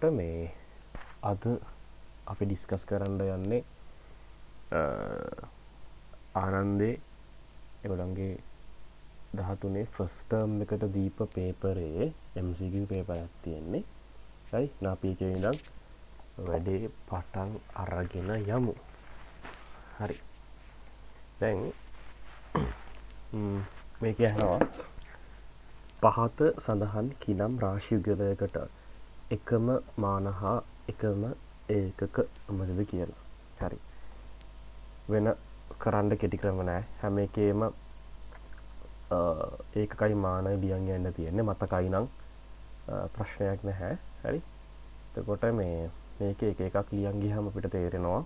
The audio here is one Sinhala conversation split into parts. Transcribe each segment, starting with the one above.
මේ අද අපි ඩිස්කස් කරන්න යන්නේ ආනන්දේ එගොල්ලන්ගේ 13 ෆස්ට් ටර්ම් එකට දීප පේපරේ MCQ පේපරයක් තියෙන්නේ. හරි. අපි ඒකේ ඉඳන් වැඩේ පටන් අරගෙන යමු. හරි. දැන් මේක යනවා පහත සඳහන් කිනම් රාශි යුගලයකට එකම මාන හා එකම ඒකක මොකද කියලා. හරි. වෙන කරන්න කෙටි ක්‍රම නැහැ. හැම එකේම ඒකකයි මානයි ලියන් යන්න තියෙන්නේ. මතකයි නම් ප්‍රශ්නයක් නැහැ. හරි. එතකොට මේක එක එකක් ලියන් ගියාම අපිට තේරෙනවා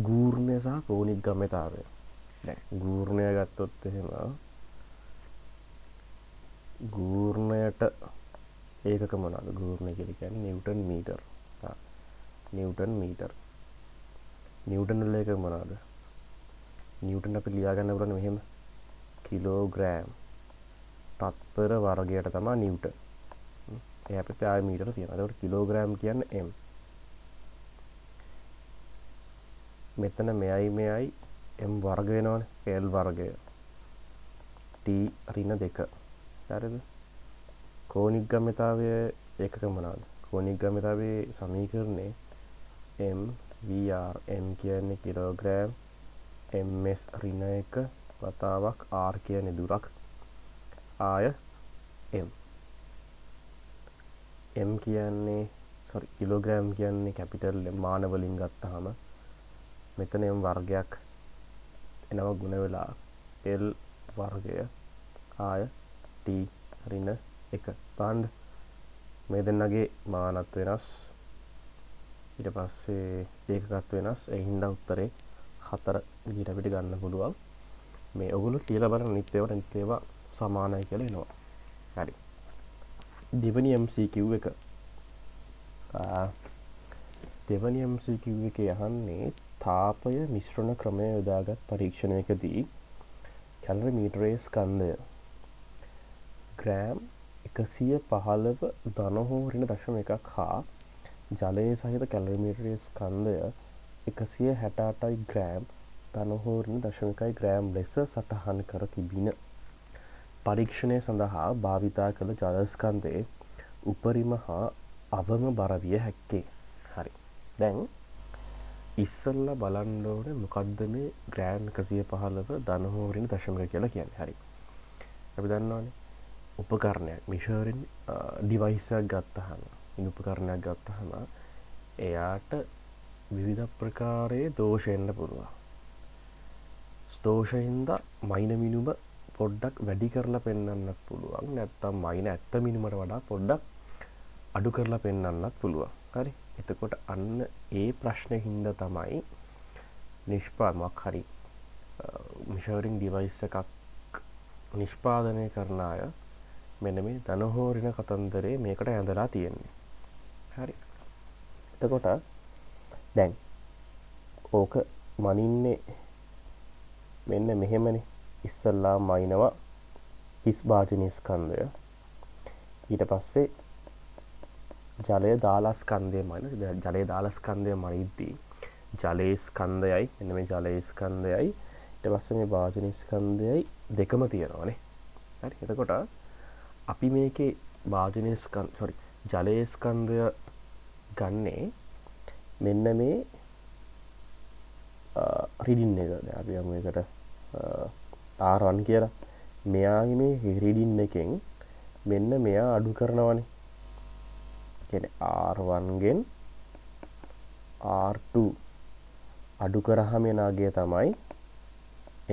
ගූර්ණය සහ කෝණික ගම්‍යතාවය. දැන් ගූර්ණය ගත්තොත් එහෙම ගූර්ණයට ඒකක මොනවාද? ගූර්ණය කියලා කියන්නේ Newton metre. Newton metre. Newton වල එක මොනවාද? නිව්ටන් අපි ලියා ගන්න පුළුවන් මෙහෙම කිලෝග්‍රෑම් තත්පර වර්ගයට තමයි නිව්ටන්. ඒ අපිට ආය මීටර තියෙනවා. ඒකට කිලෝග්‍රෑම් කියන්නේ m. මෙතන මෙයයි m වර්ග වෙනවනේ. l වර්ගය. t ඍණ 2. හරිද? කෝණික ගම්‍යතාවය ඒකක මොනවාද? කෝණික ගම්‍යතාවයේ සමීකරණය m vr m කියන්නේ කිලෝග්‍රෑම් ms ඍණ 1 වතාවක් r කියන්නේ දුරක් ආය m. m කියන්නේ කිලෝග්‍රෑම් කියන්නේ කැපිටල් මාන වලින් ගත්තාම මෙතන m වර්ගයක් එනවා ගුණ වෙලා l වර්ගය ආය t ඍණ 1 බලන්න මේ දෙන්නගේ මානත් වෙනස් ඊට පස්සේ ඒකකත් වෙනස් ඒ හින්දා උත්තරේ 4 විදිහට අපිට ගන්න පුළුවන් මේ ඔයගොල්ලෝ කියලා බලන්න අනිත් ඒවා සමානයි කියලා එනවා. හරි. දෙවැනි MCQ එක දෙවැනි MCQ එකේ අහන්නේ තාපය මිශ්‍රණ ක්‍රමය යොදාගත් පරීක්ෂණයකදී කැලරිමීටරයේ ස්කන්ධය ග්‍රෑම් 115 ධන හෝ ඍණ 0.1 හා ජලයේ සහිත කැලරිමීටරයේ ස්කන්ධය 168යි ග්‍රෑම් ධන හෝ ඍණ 0.1 ග්‍රෑම් ලෙස සටහන් කර තිබින පරීක්ෂණය සඳහා භාවිතා කළ ජල ස්කන්ධයේ උපරිම හා අවම බර විය හැක්කේ. හරි. දැන් ඉස්සෙල්ලා බලන්න ඕනේ මොකද්ද මේ ග්‍රෑම් 115 ධන හෝ ඍණ 0.1 කියලා කියන්නේ. හරි. අපි දන්නවනේ උපකරණයක් මිෂරින් ඩිවයිස් එකක් ගත්තාම උපකරණයක් ගත්තාම එයාට විවිධ ප්‍රකාරයේ දෝෂ එන්න පුළුවන්. දෝෂින්ද මයින මිනුම පොඩ්ඩක් වැඩි කරලා පෙන්වන්නත් පුළුවන්. නැත්නම් මයින ඇත්ත මිනුමට වඩා පොඩ්ඩක් අඩු කරලා පෙන්වන්නත් පුළුවන්. හරි. එතකොට අන්න ඒ ප්‍රශ්නේ හින්දා තමයි නිෂ්පාදනයක් හරි මිෂරින් ඩිවයිස් එකක් නිෂ්පාදනය කරන අය මෙන්න මේ ධන හෝ ඍණ කතන්දරේ මේකට ඇඳලා තියෙන්නේ. හරි. එතකොට දැන් ඕක මනින්නේ මෙන්න මෙහෙමනේ. ඉස්සල්ලා මයින්නවා හිස් භාජනීය ස්කන්ධය. ඊට පස්සේ ජලය දාලා ස්කන්ධය මනින. ජලය දාලා ස්කන්ධය මනිද්දී ජලයේ ස්කන්ධයයි මෙන්න මේ ජලයේ ස්කන්ධයයි ඊට පස්සේ මේ භාජනීය ස්කන්ධයයි දෙකම තියෙනවානේ. හරි. එතකොට අපි මේකේ භාජනීය ජලයේ ස්කන්ධය ගන්නේ මෙන්න මේ රීඩින් එක. දැන් අපි යමු එකට R1 කියලා. මෙයාගේ මේ රීඩින් එකෙන් මෙන්න මෙයා අඩු කරනවානේ. කියන්නේ R1 ගෙන් R2 අඩු කරාම එන අගය තමයි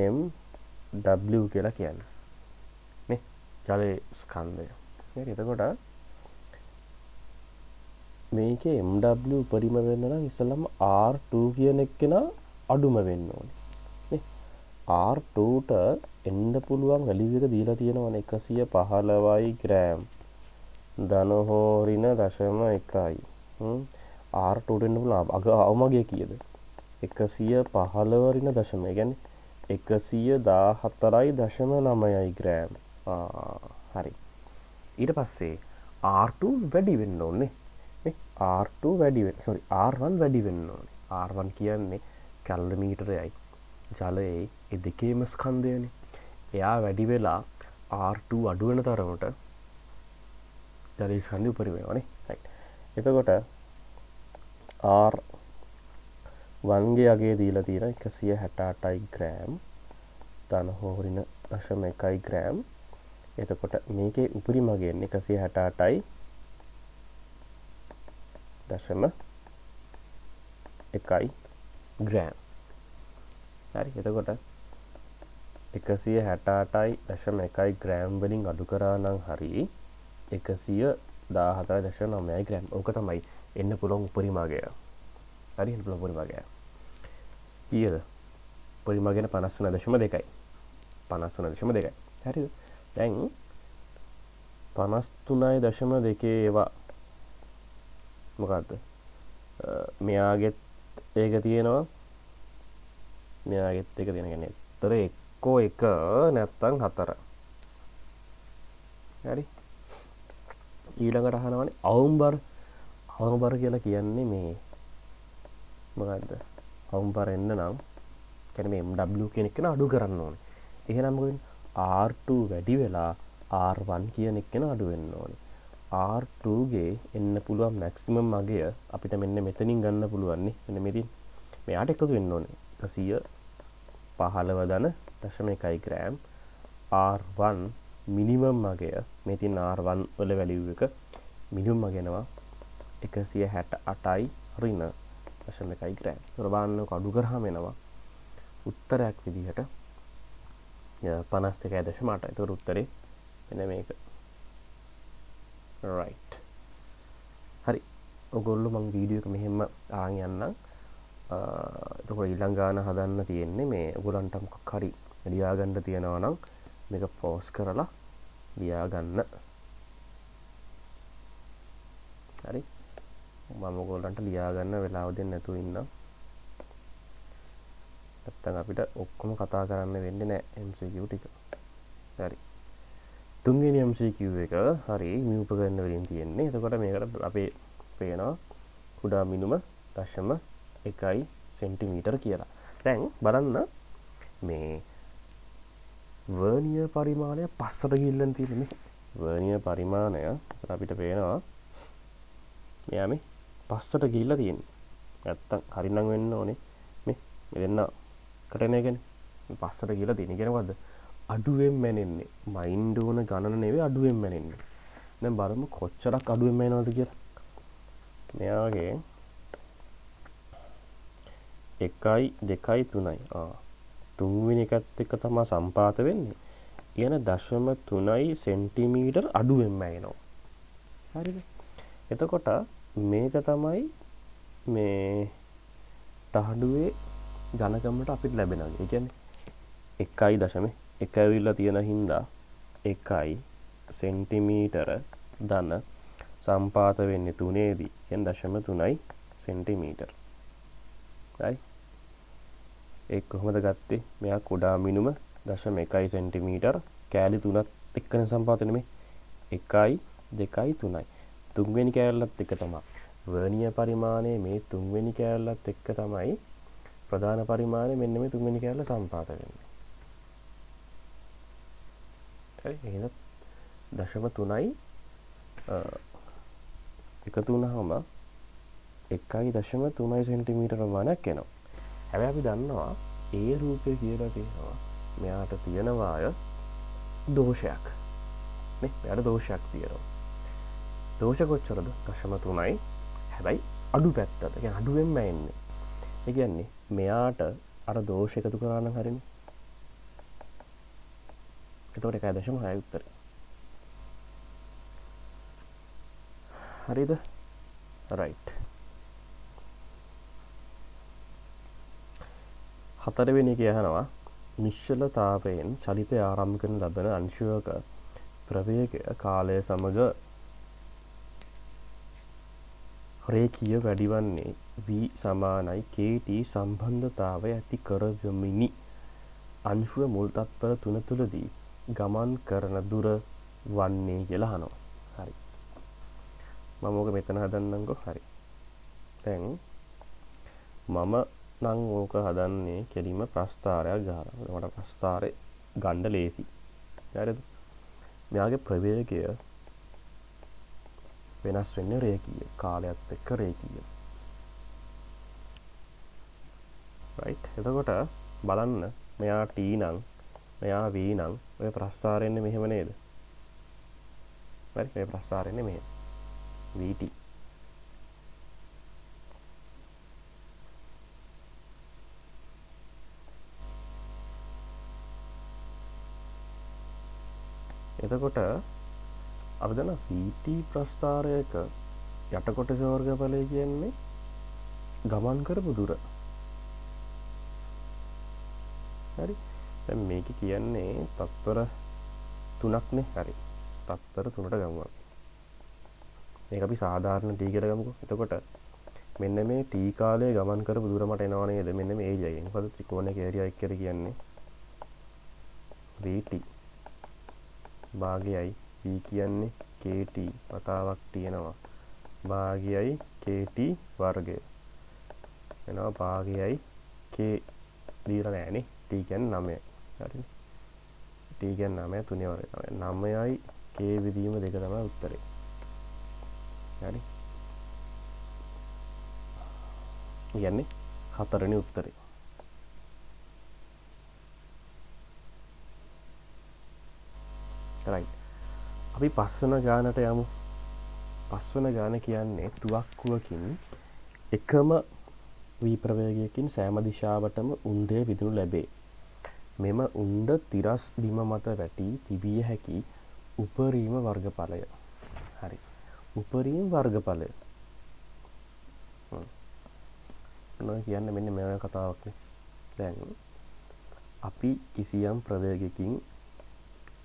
MW කියලා කියන්නේ. නේ? ජලයේ ස්කන්ධය. හරි. එතකොට මේකේ MW උපරිම වෙන්න නම් ඉස්සෙල්ලාම R2 කියන එක්කෙනා අඩුම වෙන්න ඕනේ. නේ? R2ට එන්න පුළුවන් වැලියු එක දීලා තියෙනවනේ 115යි ග්‍රෑම් ධන හෝ ඍණ 0.1යි. R2ට එන්න පුළුවන් අවමගය කීයද? 115 ඍණ 0. ඒ කියන්නේ 114.9යි ග්‍රෑම්. හරි. ඊට පස්සේ R2 වැඩි වෙන්න ඕනේ නේ R2 වැඩි වෙන්න sorry R1 වැඩි වෙන්න ඕනේ R1 කියන්නේ කැලරිමීටරයයි ජලයයි ඒ දෙකේම ස්කන්ධයනේ එයා වැඩි වෙලා R2 අඩු වෙන තරමට ජලයේ ස්කන්ධය උපරිම වෙනවානේ right එතකොට R1 ගේ අගය දීලා තියෙන 168යි ග්‍රෑම් ධන හෝරින 0.1 ග්‍රෑම් එතකොට මේකේ උපරිම අගය 168යි 0.1 ග්‍රෑම් හරි එතකොට 168.1 ග්‍රෑම් වලින් අඩු කරා නම් හරි 114.9 ග්‍රෑම් ඕක තමයි එන්න පුළුවන් උපරිම අගය හරි එන්න පුළුවන් උපරිම අගය කීයද උපරිම අගය 53.2යි 53.2යි හරිද දැන් 53.2 ඒවා මොකද්ද මෙයාගෙත් ඒක තියෙනවා මෙයාගෙත් එක තියෙන කියන්නේ උත්තර එක්කෝ එක නැත්තම් 4 හරි ඊළඟට අහනවානේ අවුම්බර කියලා කියන්නේ මේ මොකද්ද අවුම්බර එන්න නම් කියන්නේ මේ MW කියන එක අඩු කරන්න ඕනේ එහෙනම් මොකද R2 වැඩි වෙලා R1 කියන එක අඩු වෙන්න ඕනේ R2 ගේ එන්න පුළුවන් මැක්සිමම් අගය අපිට මෙන්න මෙතනින් ගන්න පුළුවන් නේ මෙන්න මෙතන මෙයාට එකතු වෙන්න ඕනේ 115.1 ග්‍රෑම් R1 මිනිමම් අගය මේ තියෙන R1 වල වැලියු එක මිනිමම් අග එනවා 168යි ඍණ 0.1 ග්‍රෑම්. ඒතර බලන්නකො අඩු කරාම එනවා උත්තරයක් විදිහට 52.8. ඒතර උත්තරේ මෙන්න මේක. right. හරි. ඔයගොල්ලෝ මම වීඩියෝ එක මෙහෙම ආන් යන්නම්. එතකොට ඊළඟ ගාන හදන්න තියෙන්නේ මේ ඔයගොල්ලන්ට මොකක් හරි ලියා ගන්න තියනවා නම් මේක පෝස් කරලා ලියා ගන්න. හරි. මම ඔයගොල්ලන්ට ලියා ගන්න වෙලාව දෙන්න නැතුව ඉන්නම්. නැත්තම් අපිට ඔක්කොම කතා කරන්න වෙන්නේ නැහැ MCQ ටික. හරි. තුන්වෙනි MCQ එක හරි මේ උපකරණ වලින් තියෙන්නේ. එතකොට මේකට අපේ පේනවා කුඩා මිනුම 0.1 සෙන්ටිමීටර කියලා. දැන් බලන්න මේ වර්නියර් පරිමාණය පස්සට ගිහිල්ලා තියෙන්නේ. වර්නියර් පරිමාණය අපිට පේනවා මෙයා මේ පස්සට ගිහිල්ලා තියෙන්නේ. නැත්තම් හරිනම් වෙන්න ඕනේ මේ මෙන්න කටන එකනේ. පස්සට ගිහිල්ලා තියෙන කියන්නේ මොකද්ද? අඩුවෙන් මැනෙන්නේ. මයින්ඩ් ඕන ගණන නෙවෙයි අඩුවෙන් මැනෙන්නේ. දැන් බලමු කොච්චරක් අඩුවෙන් මැනනවද කියලා. මෙයාගේ 1යි 2යි 3යි. තුන්වෙනි එකත් එක්ක තමයි සම්පාත වෙන්නේ. කියන 0.3 සෙන්ටිමීටර් අඩුවෙන් මැනෙනවා. හරිද? එතකොට මේක තමයි මේ තහඩුවේ ඝනකමට අපිට ලැබෙනවා. ඒ කියන්නේ 1.1 ඇවිල්ලා තියෙන හින්දා 1 සෙන්ටිමීටර ධන සම්පාත වෙන්නේ 3 දී. කියන්නේ 0.3 සෙන්ටිමීටර. right? ඒක කොහොමද ගත්තේ? මෙයා කුඩා මිනුම 0.1 සෙන්ටිමීටර කෑලි 3ත් එක්කන සම්පාත වෙන්නේ 1යි 2යි 3යි. තුන්වෙනි කෑල්ලත් එක තමයි. වර්නියර් පරිමාණය මේ තුන්වෙනි කෑල්ලත් එක්ක තමයි ප්‍රධාන පරිමාණය මෙන්න මේ තුන්වෙනි කෑල්ල සම්පාත වෙන්නේ. හරි එහෙනම් 0.3යි එකතු වුණාම 1.3 සෙන්ටිමීටර ප්‍රමාණයක් එනවා. හැබැයි අපි දන්නවා ඒ රූපය කියලා තියෙනවා මෙයාට තියෙනවාය දෝෂයක්. නේ මෙයාට දෝෂයක් තියෙනවා. දෝෂ කොච්චරද? 0.3යි. හැබැයි අඩු පැත්තට. ඒ කියන්නේ අඩුවෙන්ම එන්නේ. ඒ කියන්නේ මෙයාට අර දෝෂ එකතු කරා නම් හරිනේ. එතකොට 1.6 උත්තරය. හරිද? right. හතරවෙනි එක යහනවා නිශ්චලතාවයෙන් චලිතය ආරම්භ කරන ලබන අංශුවක ප්‍රවේගය කාලය සමග රේඛීය වැඩිවන්නේ v සමානයි kt සම්බන්ධතාවය ඇති කරගමිනි. අංශුව මුල් තත්පර 3 තුලදී ගමන් කරන දුර වන්නේ කියලා අහනවා. හරි. මම ඕක මෙතන හදන්නම්කෝ. හරි. දැන් මම නම් ඕක හදන්නේ කෙලින්ම ප්‍රස්ථාරයක් ගහලා. මට ප්‍රස්ථාරේ ගන්න ලේසි. හරිද? මෙයාගේ ප්‍රවේගය වෙනස් වෙන්නේ රේඛීය. කාලයත් එක්ක රේඛීය. right. එතකොට බලන්න මෙයා t නම් මෙයා v නම් ඔය ප්‍රස්ථාරෙන්නේ මෙහෙම නේද? හරි. මේ ප්‍රස්ථාරෙන්නේ මෙහෙම. vt. එතකොට අපි දන්නා vt ප්‍රස්ථාරයක යට කොටස වර්ගඵලය කියන්නේ ගමන් කරපු දුර. හරි. දැන් මේක කියන්නේ තත්පර 3ක් නේ. හරි. තත්පර 3ට ගමු අපි. මේක අපි සාධාරණ t කියලා ගමුකෝ. එතකොට මෙන්න මේ t කාලයේ ගමන් කරපු දුර මට එනවා නේද? මෙන්න මේ area එකෙන්. මොකද ත්‍රිකෝණයක area එක කියලා කියන්නේ vt භාගයයි v කියන්නේ kt වතාවක් තියෙනවා භාගයයි kt වර්ගය එනවා භාගයයි k දීලා නැහැනේ. t කියන්නේ 9යි. හරිනේ. t කියන්නේ 9 තුනේ වර්ගය තමයි. 9යි k විදීම දෙක තමයි උත්තරේ. හරි. කියන්නේ 4 වෙනි උත්තරේ. right. අපි පස්වන ගානට යමු. පස්වන ගාන කියන්නේ තුවක්කුවකින් එකම v ප්‍රවේගයකින් සෑම දිශාවටම උණ්ඩය විදුණු ලැබේ. මෙම උණ්ඩ තිරස් බිම මත වැටි තිබිය හැකි උපරිම වර්ගඵලය. හරි. උපරිම වර්ගඵලය. මොනවද කියන්නේ මෙන්න මේ කතාවක් නේ. දැන් අපි කිසියම් ප්‍රවේගයකින්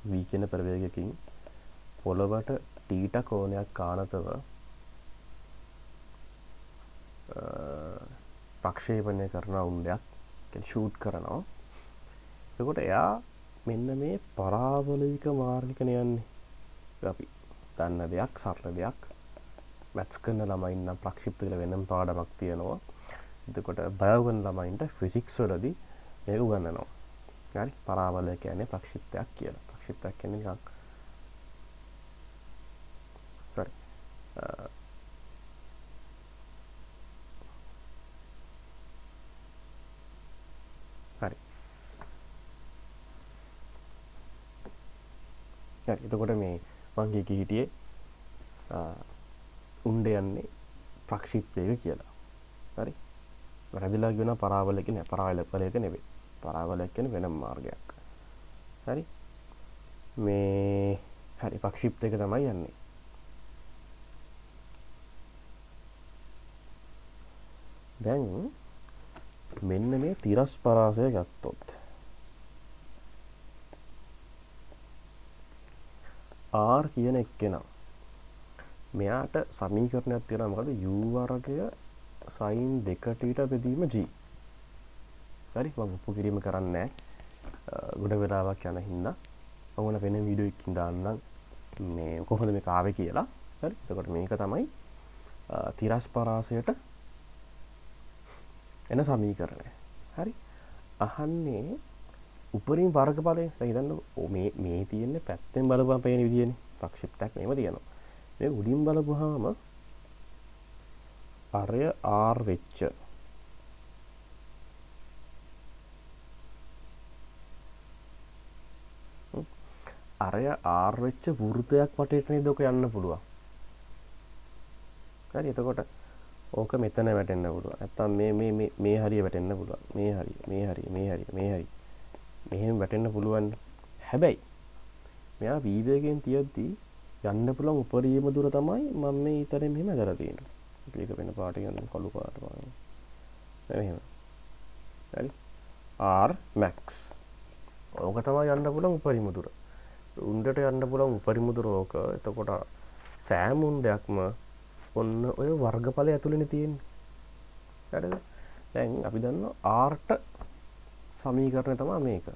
v කියන ප්‍රවේගයකින් පොළවට θ කෝණයක් ආනතව ප්‍රක්ෂේපණය කරන උණ්ඩයක් කියන්නේ ෂූට් කරනවා. එතකොට එයා මෙන්න මේ පරාබොලික මාර්ගිකනේ යන්නේ. අපි දන්න දෙයක් සරල දෙයක් මැත්ස් කරන ළමයින් නම් ප්‍රක්ෂිප්ත කියලා වෙනම පාඩමක් තියෙනවා. එතකොට බයෝ කරන ළමයින්ට ෆිසික්ස් වලදී මේක උගන්වනවා. හරි. පරාබොල කියන්නේ ප්‍රක්ෂිප්තයක් කියලා. ප්‍රක්ෂිප්තයක් කියන්නේ නිකන් sorry හරි. හරි. එතකොට මේ මං හිටියේ උණ්ඩ යන්නේ ප්‍රක්ෂිප්තයක කියලා. හරි. වැරදිලා කියන පරාබොලක නෑ. පරාබොලක නෙවෙයි. පරාබොලක කියන්නේ වෙනම මාර්ගයක්. හරි. මේ හරි ප්‍රක්ෂිප්තයක තමයි යන්නේ. දැන් මෙන්න මේ තිරස් පරාසය ගත්තොත් r කියන එක්කෙනා මෙයාට සමීකරණයක් තියෙනවා. මොකද u වර්ගය sin 2t බෙදීම g. හරි. මම ඔප්පු කිරීම කරන්නේ නැහැ. ගොඩ වෙලාවක් යන හින්දා මම වෙන වීඩියෝ එකකින් දාන්නම් මේ කොහොමද මේක ආවේ කියලා. හරි. එතකොට මේක තමයි තිරස් පරාසයට එන සමීකරණය. හරි. අහන්නේ උපරිම වර්ගඵලය. දැන් හිතන්න මේ තියෙන්නේ පැත්තෙන් බලපුවම පේන විදියනේ. ප්‍රක්ෂිප්තයක් මේව තියෙනවා. මේ උඩින් බලපුවාම අරය r වෙච්ච අරය r වෙච්ච වෘතයක් වටේට නේද ඔක යන්න පුළුවන්. හරි. එතකොට ඕක මෙතන වැටෙන්න පුළුවන්. නැත්තම් මේ හරිය වැටෙන්න පුළුවන්. මේ හරිය. මෙහෙම වැටෙන්න පුළුවන්. හැබැයි මෙයා v වේගයෙන් තියද්දී යන්න පුළුවන් උපරිම දුර තමයි මම මේ ඊතරේ මෙහෙම කරලා තියෙන්නේ. ඒක වෙන පාට කියන්නේ කළු පාට පාන. මෙහෙම. හරි. r max. ඕක තමයි යන්න පුළුවන් උපරිම දුර. උණ්ඩට යන්න පුළුවන් උපරිම දුර ඕක. එතකොට සෑම උණ්ඩයක්ම ඔන්න ඔය වර්ගඵලය ඇතුළේනේ තියෙන්නේ. හරිද? දැන් අපි දන්නවා r ට සමීකරණය තමයි මේක.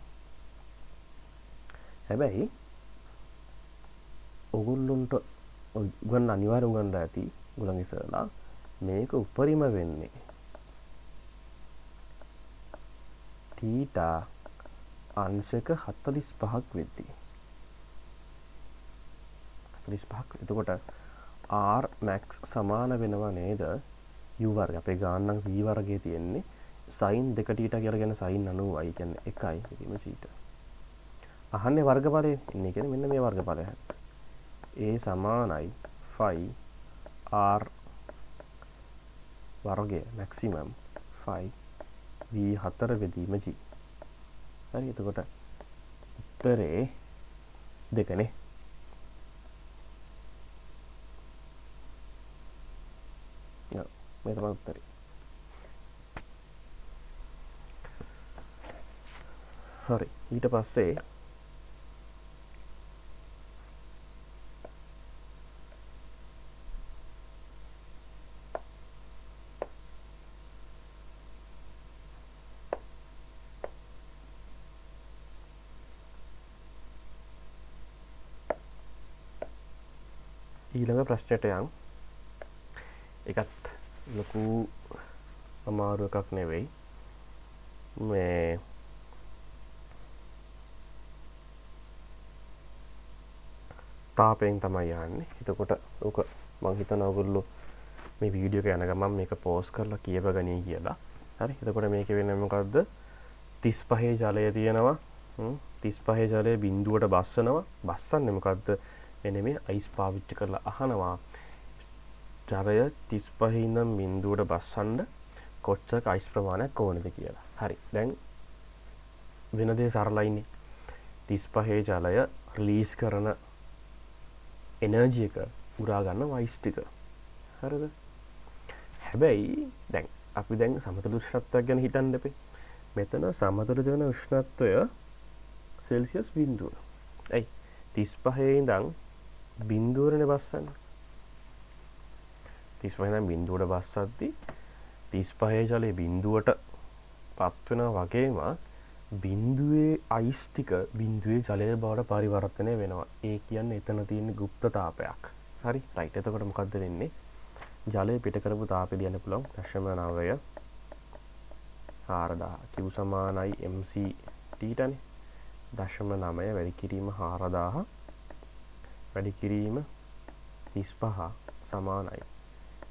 හැබැයි ඔගොල්ලොන්ට උගන් අනිවාර්යෙන් උගන්ලා ඇති උගලන් ඉස්සරලා මේක උපරිම වෙන්නේ තීටා අංශක 45ක් වෙද්දී 45ක්. එතකොට r max සමාන වෙනවා නේද u වර්ග. අපේ ගාන නම් v වර්ගයේ තියෙන්නේ sin 2 තීටා කියලා කියන sin 90යි කියන්නේ 1යි ඉතින් තීටා. අහන්නේ වර්ගඵලය ඉන්නේ කියන්නේ මෙන්න මේ වර්ගඵලය. a සමානයි 5 r වර්ගය maximum 5 v 4 වෙදීම g. හරි එතකොට උත්තරේ දෙකනේ. මේ තමයි උත්තරේ. හරි ඊට පස්සේ ඊළඟ ප්‍රශ්නයට යන්. ඒකත් ලොකු අමාරු එකක් නෙවෙයි. මේ තාපයෙන් තමයි යන්නේ. එතකොට ඕක මං හිතනවා ඔයගොල්ලෝ මේ වීඩියෝ එක යන ගමන් මේක පෝස් කරලා කියවගනී කියලා. හරි. එතකොට මේකේ වෙන්නේ මොකද්ද? 35 ජලය තියෙනවා. 35 ජලය බිඳුවට බස්සනවා. බස්සන්නේ මොකද්ද? එනේ මේ අයිස් පාවිච්චි කරලා අහනවා. ජලය 35 ඉඳන් බිඳුවට බස්සන්න කොච්චර අයිස් ප්‍රමාණයක් ඕනද කියලා. හරි. දැන් වෙන දේ සරලයිනේ. 35 ජලය රිලීස් කරන එනර්ජි එක උරා ගන්න අයිස් ටික. හරිද? හැබැයි දැන් අපි දැන් සමතුලිත උෂ්ණත්වයක් ගැන හිතන්න එපේ. මෙතන සමතුලිත වෙන උෂ්ණත්වය සෙල්සියස් 0. ඇයි 35 ඉඳන් බිඳුවරනේ බස්සන්නේ. 35 ඉඳන් බිඳුවට බස්සද්දී 35 ජලයේ බිඳුවට පත් වෙනවා වගේම බිඳුවේ අයිස් ටික බිඳුවේ ජලය බවට පරිවර්තනය වෙනවා. ඒ කියන්නේ එතන තියෙන ගුප්ත තාපයක්. හරි රයිට්. එතකොට මොකද්ද වෙන්නේ? ජලය පිට කරපු තාපය දියන්න පුළුවන් 0.9 4000 Q සමානයි mc තීටානේ. 0.9 වැඩි කිරීම 4000 වැඩි කිරීම 35 සමානයි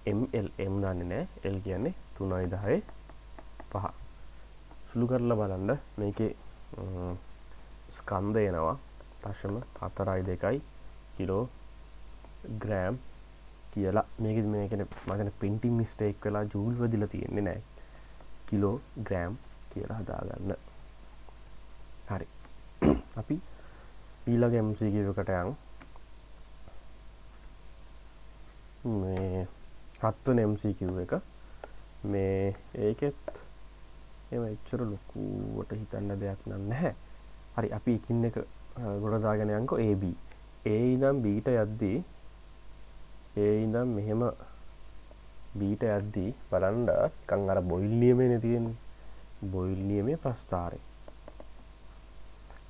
ml. m දන්නේ නැහැ. l කියන්නේ 3.10 5. සුළු කරලා බලන්න මේකේ ස්කන්ධ එනවා 0.42 කිලෝ ග්‍රෑම් කියලා. මේකෙදි මේ කියන්නේ මම කියන්නේ printing mistake වෙලා ජූල් වදිලා තියෙන්නේ නැහැ. කිලෝ ග්‍රෑම් කියලා හදාගන්න. හරි. අපි ඊළඟ MCQ එකට යමු. මේ 7 වෙනි MCQ එක. මේ ඒකෙත් එහෙම එච්චර ලොකුවට හිතන්න දෙයක් නැහැ. හරි අපි එකින් එක ගොඩ දාගෙන යන්කෝ AB. A ඉඳන් B ට යද්දී A ඉඳන් මෙහෙම B ට යද්දී බලන්න නිකන් අර බොයිල් නියමනේ තියෙන්නේ. බොයිල් නියමයේ ප්‍රස්ථාරය.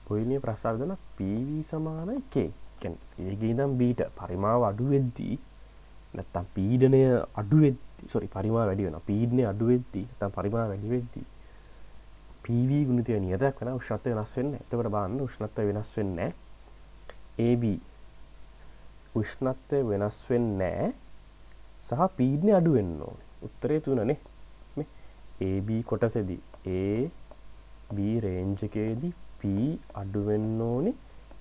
බොයිල් නියමයේ ප්‍රස්ථාරය දෙන PV සමානයි K. කියන්නේ A ඉඳන් B ට පරිමාව අඩු වෙද්දී නැත්තම් පීඩනය අඩු වෙද්දී පරිමාව වැඩි වෙනවා. පීඩනය අඩු වෙද්දී නැත්තම් පරිමාව වැඩි වෙද්දී PV ගුණිතය නියතයක් වෙනවා. උෂ්ණත්වය වෙනස් වෙන්නේ නැහැ. එතකොට බලන්න උෂ්ණත්වය වෙනස් වෙන්නේ නැහැ. AB උෂ්ණත්වය වෙනස් වෙන්නේ නැහැ. සහ පීඩනය අඩු වෙන්න ඕනේ. උත්තරේ 3නේ. මේ AB කොටසේදී A B රේන්ජ් එකේදී P අඩු වෙන්න ඕනේ.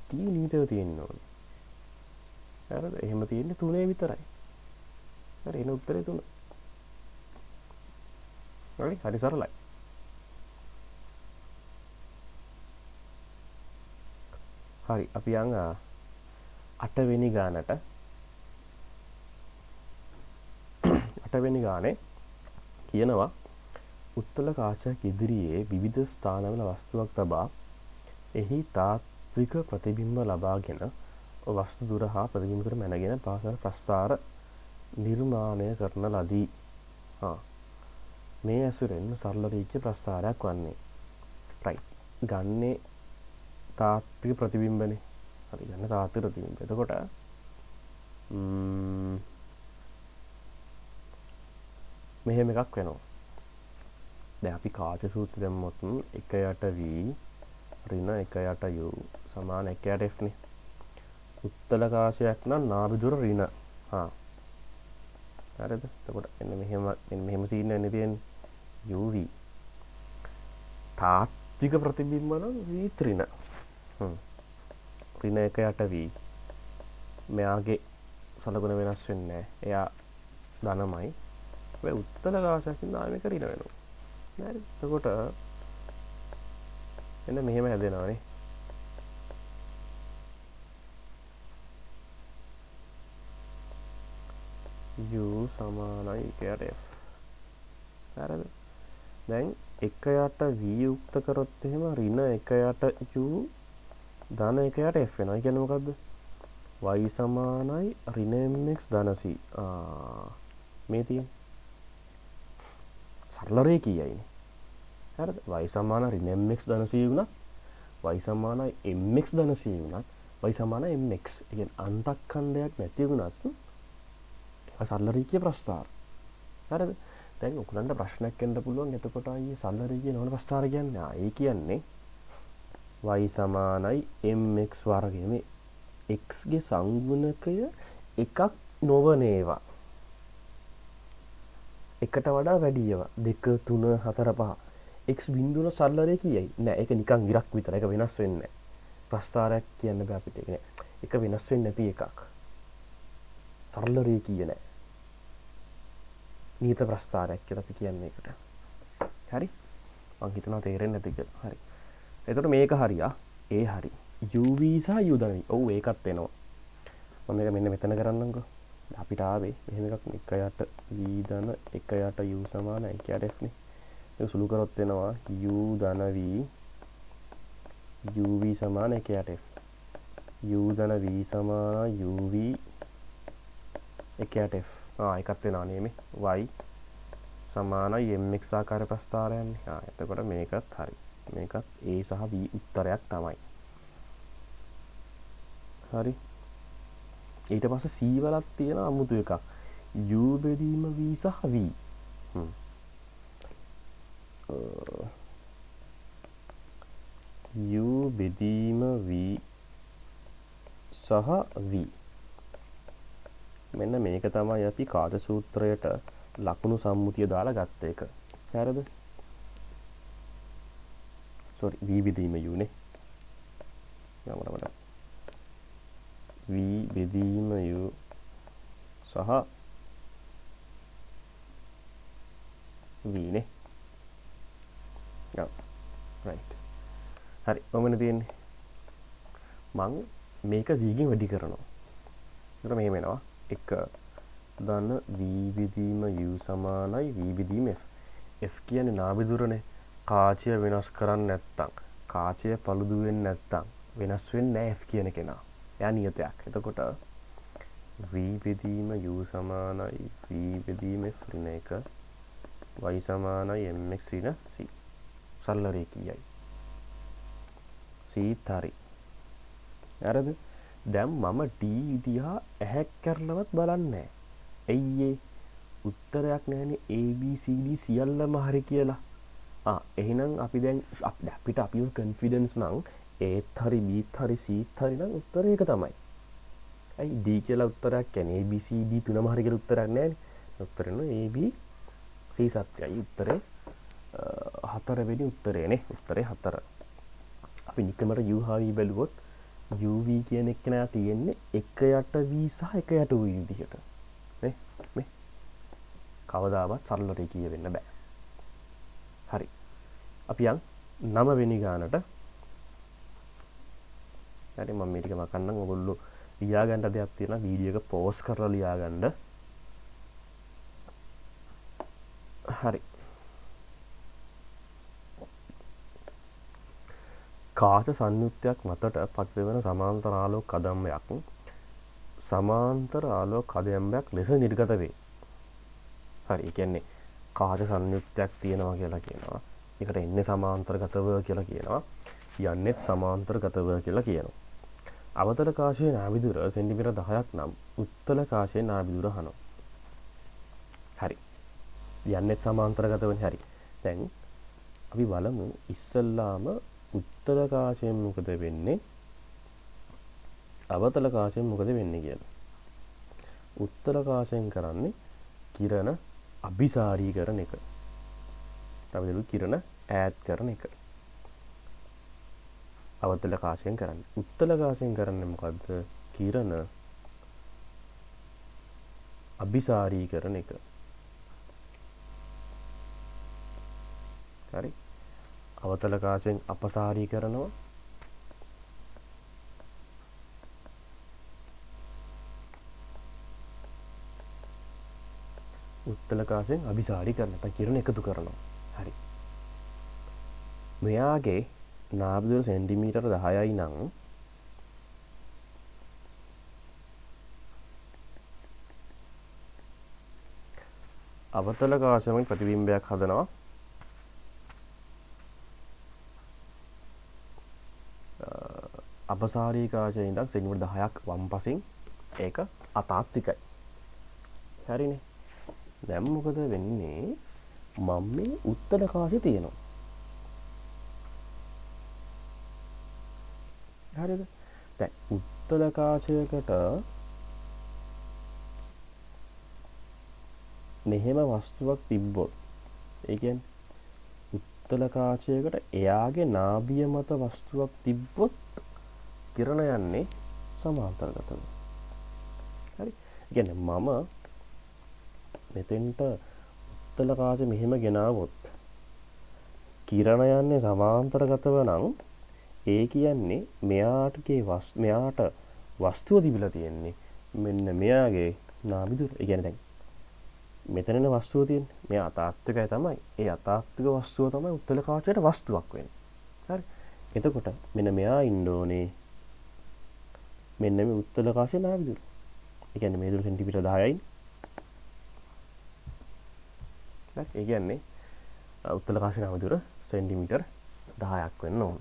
T නියතව තියෙන්න ඕනේ. හරිද? එහෙම තියෙන්නේ 3 විතරයි. හරි එන උත්තරේ 3. හරි සරලයි. හරි අපි යන් 8 වෙනි ගානට. 8 වෙනි ගානේ කියනවා උත්තල කාචයක් ඉදිරියේ විවිධ ස්ථානවල වස්තුවක් තබා එහි තාත්වික ප්‍රතිබිම්බ ලබාගෙන වස්තු දුර හා ප්‍රතිබිම්බ කර මැනගෙන පාසල ප්‍රස්ථාර නිර්මාණය කරන ලදී. මේ ඇසුරෙන් සරල රීච්ච ප්‍රස්ථාරයක් වන්නේ. රයිට්. ගන්නේ තාත්වික ප්‍රතිබිම්බනේ. හරි ගන්න තාත්වික ප්‍රතිබිම්බ. එතකොට මෙහෙම එකක් වෙනවා. දැන් අපි කාච සූත්‍රය දැම්මොත් 1 v ඍණ 1 u සමාන 1 f නේ. උත්තල කාශයක් නම් නාභි දුර ඍණ. හරිද? එතකොට මෙහෙම සීන් එකක් තියෙන්නේ uv. තාත්වික ප්‍රතිබිම්බ නම් v ඍණ. ඍණ 1 v. මෙයාගේ සලකුණ වෙනස් වෙන්නේ නැහැ. එයා ධනමයි. හැබැයි උත්තල කාශයකින් ආයෙ මේක ඍණ වෙනවා. හරි. එතකොට එන්න මෙහෙම හැදෙනවානේ. u සමානයි 1ට f. හරිද? දැන් 1ට v යුක්ත කරොත් එහෙම ඍණ 1ට u ධන 1ට f වෙනවා. ඒ කියන්නේ මොකද්ද? y සමානයි ඍණ mx ධන c. මේ තියෙන්නේ සරල රේඛීයයිනේ. හරිද? y සමාන ඍණ mx ධන c වුණත් y සමානයි mx ධන c වුණත් y සමානයි mx. ඒ කියන්නේ අන්තක්ඛණ්ඩයක් නැති වුණත් සරල රේඛීය ප්‍රස්ථාර. හරිද? දැන් ඔයගලන්ට ප්‍රශ්නයක් එන්න පුළුවන්. එතකොට අයියේ සරල රේඛීය නොවන ප්‍රස්ථාර කියන්නේ ඒ කියන්නේ y සමානයි mx වර්ගය. මේ x ගේ සංගුණකය එකක් නොවන ඒවා. එකට වඩා වැඩි ඒවා 2 3 4 5 x බිඳුන සරල රේඛීයයි නෑ. ඒක නිකන් ඉරක් විතර. ඒක වෙනස් වෙන්නේ නෑ. ප්‍රස්ථාරයක් කියන්න බෑ අපිට. ඒක නෑ. ඒක වෙනස් වෙන්නේ නැති එකක්. සරල රේඛීය නෑ. නියත ප්‍රස්ථාරයක් කියලා අපි කියන්නේ ඒකට. හරි? මං හිතනවා තේරෙන්නේ නැති කියලා. හරි. එතකොට මේක හරියා. ඒ හරි. uv සහ u ධන v. ඔව් ඒකත් එනවා. මම මේක මෙන්න මෙතන කරන්නම්කෝ. අපිට ආවේ මෙහෙම එකක් 1ට v ධන 1ට u සමානයි 1ට f නේ. ඒක සුළු කරොත් එනවා u ධන v uv සමාන 1ට f. u ධන v සමාන uv 1ට f. එකත් වෙනවා නේ y සමානයි mx ආකාර ප්‍රස්ථාරයන්නේ. එතකොට මේකත් හරි. මේකත් a සහ v උත්තරයක් තමයි. හරි. ඊට පස්සේ c වලක් තියෙන අමුතු එකක්. u බෙදීම v සහ v. u බෙදීම v සහ v. මෙන්න මේක තමයි අපි කාච සූත්‍රයට ලකුණු සම්මුතිය දාලා ගත්ත එක. හරිද? sorry v බෙදීම u නේ. යමරමඩ v බෙදීම u සහ v නේ. right. හරි. මොකද තියෙන්නේ? මම මේක v ගෙන් වැඩි කරනවා. ඒකට මෙහෙම එනවා. 1 ධන v බෙදීම u සමානයි v බෙදීම f. f කියන්නේ නාභි දුරනේ. කාචය වෙනස් කරන්නේ නැත්තම්, කාචය පළුදු වෙන්නේ නැත්තම් වෙනස් වෙන්නේ නැහැ f කියන කෙනා. එයා නියතයක්. එතකොට v බෙදීම u සමානයි v බෙදීම f ඍණ 1 y සමානයි mx ඍණ c. සරල රේඛීයයි. c හරි. හරිද? දැන් මම d දිහා ඇහැක් කරලවත් බලන්නේ නැහැ. ඇයි උත්තරයක් නැහැනේ a b c d සියල්ලම හරි කියලා. එහෙනම් අපි දැන් අපිට අපිව කොන්ෆිඩන්ස් නම් ඒත් හරි බීත් හරි සීත් හරි නම් උත්තරය ඒක තමයි. ඇයි d කියලා උත්තරයක් කියන්නේ a b c d තුනම හරි කියලා උත්තරයක් නැහැනේ. උත්තරේ නෝ a b c සත්‍යයි. උත්තරේ 4 වෙනි උත්තරේනේ. උත්තරේ 4. අපි නිකමර u හා v බැලුවොත් uv කියන එක නෑ තියෙන්නේ 1යට v සහ 1යට u විදිහට. නේ? මේ කවදාවත් සරල රේඛීය වෙන්න බෑ. හරි. අපි යන් 9 වෙනි ගානට. හරි මම මේ ටික මකන්නම්. ඔයගොල්ලෝ ලියා ගන්න දෙයක් තියෙනවා. වීඩියෝ එක පෝස් කරලා ලියා ගන්න. හරි. කාච සංයුත්තයක් මතට පත්වෙන සමාන්තර ආලෝක කදම්බයක් ලෙස නිර්ගත වේ. හරි. ඒ කියන්නේ කාච සංයුත්තයක් තියෙනවා කියලා කියනවා. ඒකට එන්නේ සමාන්තරගතව කියලා කියනවා. යන්නේත් සමාන්තරගතව කියලා කියනවා. අවතල කාශයේ නාභි දුර සෙන්ටිමීටර් 10ක් නම් උත්තල කාශයේ නාභි දුර අහනවා. හරි. යන්නේ සමාන්තරගතවනේ. හරි. දැන් අපි බලමු ඉස්සල්ලාම උත්තල කාශයෙන් මොකද වෙන්නේ? අවතල කාශයෙන් මොකද වෙන්නේ කියලා. උත්තල කාශයෙන් කරන්නේ කිරණ අභිසාරීකරණ එක. අපි කිරණ ඈඩ් කරන එක. අවතල කාශයෙන් කරන්නේ. උත්තල කාශයෙන් කරන්නේ මොකද්ද? කිරණ අභිසාරීකරණ එක. හරි. අවතල කාශයෙන් අපසාරී කරනවා. උත්තල කාශයෙන් අභිසාරී කරන නැත්නම් කිරණ එකතු කරනවා. හරි. මෙයාගේ නාභි දුර සෙන්ටිමීටර 10යි නම් අවතල කාශයෙන් ප්‍රතිබිම්බයක් හදනවා. අපසාරී කාශයෙන් ඉඳන් සෙන්ටිමීටර 10ක් වම්පසින් ඒක අතාත්විකයි. හරිනේ. දැන් මොකද වෙන්නේ? මම මේ උත්තර කාශය තියෙනවා. හරිද? දැන් උත්තර කාශයකට මෙහෙම වස්තුවක් තිබ්බොත්, ඒ කියන්නේ උත්තර කාශයකට එයාගේ නාභිය මත වස්තුවක් තිබ්බොත් කිරණ යන්නේ සමාන්තරගතව. හරි? ඒ කියන්නේ මම මෙතෙන්ට උත්තල කාශය මෙහෙම ගෙනාවොත් කිරණ යන්නේ සමාන්තරගතව නම් ඒ කියන්නේ මෙයාට වස්තුව තිබිලා තියෙන්නේ මෙන්න මෙයාගේ නාභි දුර. ඒ කියන්නේ දැන් මෙතනනේ වස්තුව තියෙන්නේ. මෙයා අතාත්විකයි තමයි. ඒ අතාත්වික වස්තුව තමයි උත්තල කාශයට වස්තුවක් වෙන්නේ. හරි. එතකොට මෙන්න මෙයා ඉන්න ඕනේ මෙන්න මේ උත්තල කාශයේ නාභි දුර. ඒ කියන්නේ මේ දුර සෙන්ටිමීටර 10යි. ඒ කියන්නේ උත්තල කාශයේ නාභි දුර සෙන්ටිමීටර් 10ක් වෙන්න ඕන.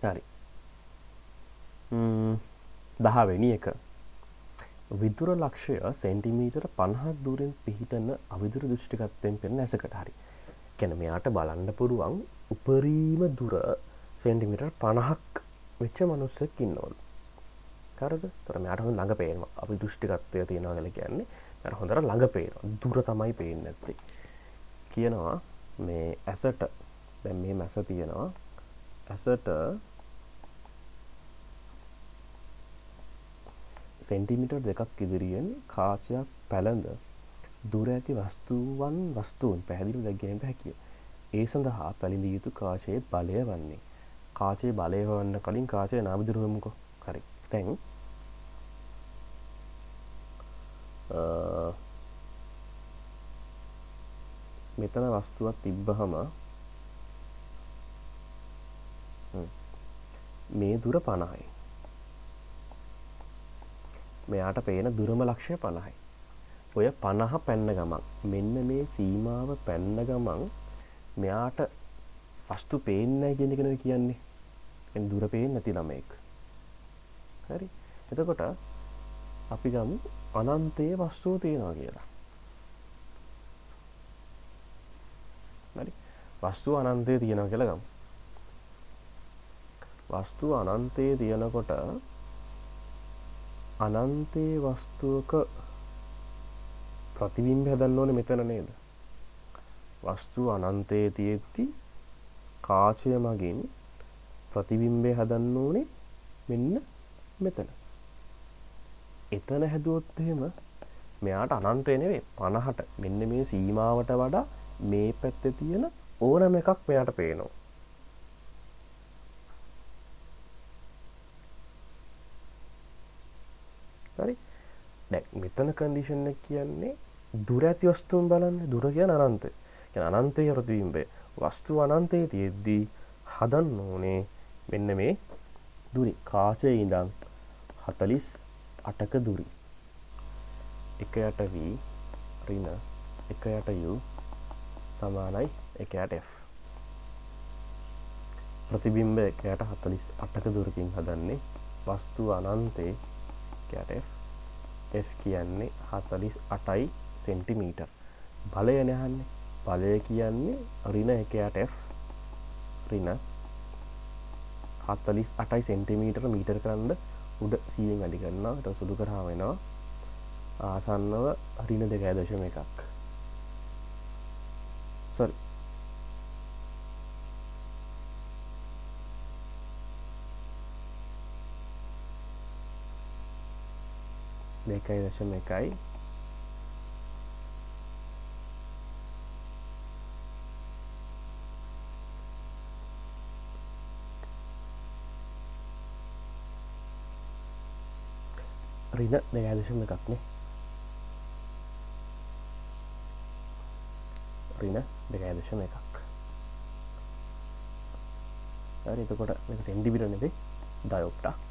හරි. 10 වෙනි එක. විදුර ලක්ෂය සෙන්ටිමීටර 50ක් දුරින් පිහිටන අවිදුර දෘෂ්ටිකත්වයෙන් පෙනෙන ඇසකට. හරි. කියන්නේ මෙයාට බලන්න පුළුවන් උපරිම දුර සෙන්ටිමීටර් 50ක් වෙච්ච මිනිස්සෙක් ඉන්නවලු. හරිද? ඒතර මෙයාට හොඳ ළඟ පේනවා. අපි දෘෂ්ටිකත්වය තියනවා කියලා කියන්නේ මෙයාට හොඳට ළඟ පේනවා. දුර තමයි පේන්නේ නැත්තේ. කියනවා මේ ඇසට දැන් මේ මැස තියෙනවා. ඇසට සෙන්ටිමීටර් 2ක් ඉදිරියෙන් කාචයක් පැලඳ දුර ඇති වස්තුන් පැහැදිලිව දැක ගැනීමට හැකිය. ඒ සඳහා පැලිඳිය යුතු කාචයේ බලය වන්නේ. කාචයේ බලය හොයන්න කලින් කාචයේ නාභි දුර හොයමුකෝ. හරි. දැන් මෙතන වස්තුවක් තිබ්බහම මේ දුර 50යි. මෙයාට පේන දුරම ලක්ෂය 50යි. ඔය 50 පැන්න ගමන් මෙන්න මේ සීමාව පැන්න ගමන් මෙයාට වස්තු පේන්නේ නැහැ කියන එක නෙවෙයි කියන්නේ. එන් දුර පේන්නේ නැති ළමෙක්. හරි. එතකොට අපි ගමු අනන්තයේ වස්තුව තියෙනවා කියලා. හරි. වස්තුව අනන්තයේ තියෙනවා කියලා ගමු. වස්තුව අනන්තයේ තියෙනකොට අනන්තයේ වස්තුවක ප්‍රතිබිම්බය හදන්න ඕනේ මෙතන නේද? වස්තුව අනන්තයේ තියෙද්දි කාචය මගින් ප්‍රතිබිම්බය හදන්න ඕනේ මෙන්න මෙතන. එතන හැදුවොත් එහෙම මෙයාට අනන්තය නෙවෙයි 50ට මෙන්න මේ සීමාවට වඩා මේ පැත්තේ තියෙන ඕනම එකක් මෙයාට පේනවා. හරි. දැන් මෙතන කන්ඩිෂන් එක කියන්නේ දුර ඇති වස්තුන් බලන්න. දුර කියන්නේ අනන්තය. කියන්නේ අනන්තයේ ප්‍රතිබිම්බය. වස්තුව අනන්තයේ තියෙද්දී හදන්න ඕනේ මෙන්න මේ දුරි. කාචයේ ඉඳන් 48ක දුරි. 1 යට v ඍණ 1 යට u සමානයි 1 යට f. ප්‍රතිබිම්බයකට 48ක දුරකින් හදන්නේ වස්තුව අනන්තේ කට F කියන්නේ 48යි සෙන්ටිමීටර්. බලය නැහන්නේ. බලය කියන්නේ ඍණ 1යට F ඍණ 48යි සෙන්ටිමීටර මීටර කරන්න උඩ 100න් වැඩි කරනවා. ඊට සුදු කරාම වෙනවා ආසන්නව ඍණ 2.1ක්. sorry 2.1යි ඍණ 2.1ක් නේ. ඍණ 2.1ක්. හරි එතකොට මේක සෙන්ටිමීටර නෙවෙයි ඩයොප්ටා.